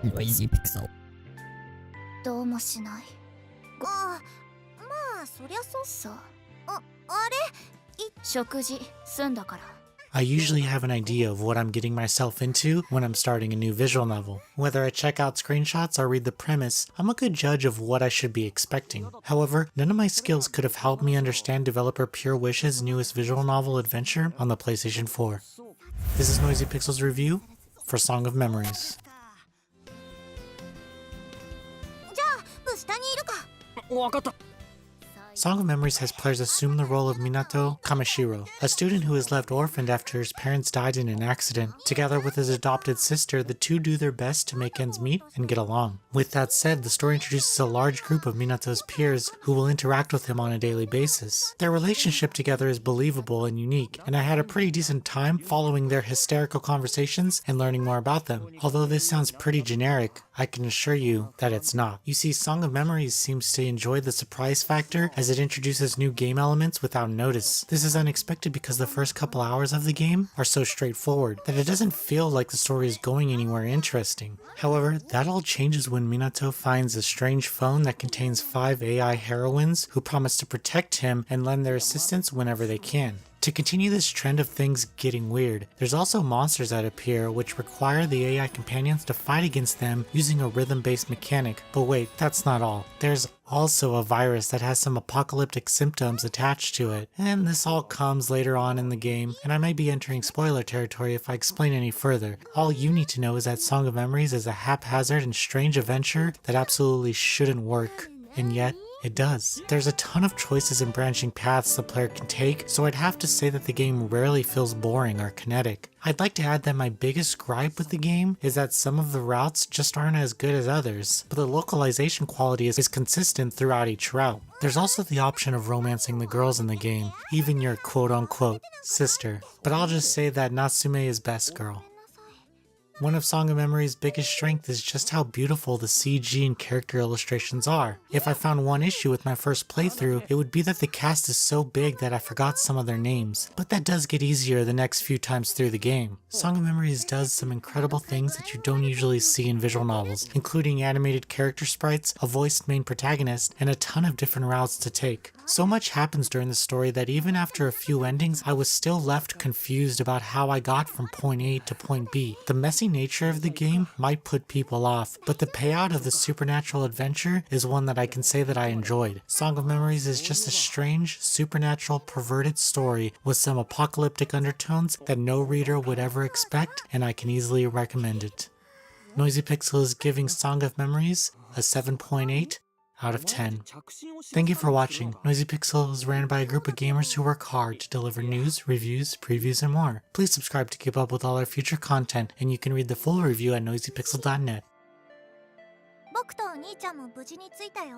Noisy Pixel. どうもしない。まあそりゃそう。あれ食事済んだから。 I usually have an idea of what I'm getting myself into when I'm starting a new visual novel. Whether I check out screenshots or read the premise, I'm a good judge of what I should be expecting. However, none of my skills could have helped me understand developer Pure Wish's newest visual novel adventure on the PlayStation 4. This is Noisy Pixel's review for Song of Memories. じゃあ部下にいるか。わかった。 Song of Memories has players assume the role of Minato Kamishiro, a student who is left orphaned after his parents died in an accident. Together with his adopted sister, the two do their best to make ends meet and get along. With that said, the story introduces a large group of Minato's peers who will interact with him on a daily basis. Their relationship together is believable and unique, and I had a pretty decent time following their hysterical conversations and learning more about them. Although this sounds pretty generic, I can assure you that it's not. You see, Song of Memories seems to enjoy the surprise factor as it introduces new game elements without notice. This is unexpected because the first couple hours of the game are so straightforward that it doesn't feel like the story is going anywhere interesting. However, that all changes when Minato finds a strange phone that contains 5 AI heroines who promise to protect him and lend their assistance whenever they can. To continue this trend of things getting weird, there's also monsters that appear which require the AI companions to fight against them using a rhythm-based mechanic. But wait, that's not all. There's also a virus that has some apocalyptic symptoms attached to it, and this all comes later on in the game, and I might be entering spoiler territory if I explain any further. All you need to know is that Song of Memories is a haphazard and strange adventure that absolutely shouldn't work, and yet it does. There's a ton of choices and branching paths the player can take, so I'd have to say that the game rarely feels boring or kinetic. I'd like to add that my biggest gripe with the game is that some of the routes just aren't as good as others, but the localization quality is consistent throughout each route. There's also the option of romancing the girls in the game, even your quote-unquote sister, but I'll just say that Natsume is best girl. One of Song of Memories' biggest strength is just how beautiful the CG and character illustrations are. If I found one issue with my first playthrough, it would be that the cast is so big that I forgot some of their names, but that does get easier the next few times through the game. Song of Memories does some incredible things that you don't usually see in visual novels, including animated character sprites, a voiced main protagonist, and a ton of different routes to take. So much happens during the story that even after a few endings, I was still left confused about how I got from point A to point B. The messy nature of the game might put people off, but the payout of the supernatural adventure is one that I can say that I enjoyed. Song of Memories is just a strange, supernatural, perverted story with some apocalyptic undertones that no reader would ever expect, and I can easily recommend it. Noisy Pixel is giving Song of Memories a 7.8 out of 10. Thank you for watching. Noisy Pixel is ran by a group of gamers who work hard to deliver news, reviews, previews, and more. Please subscribe to keep up with all our future content, and you can read the full review at noisypixel.net. 僕とお兄ちゃんも無事に着いたよ。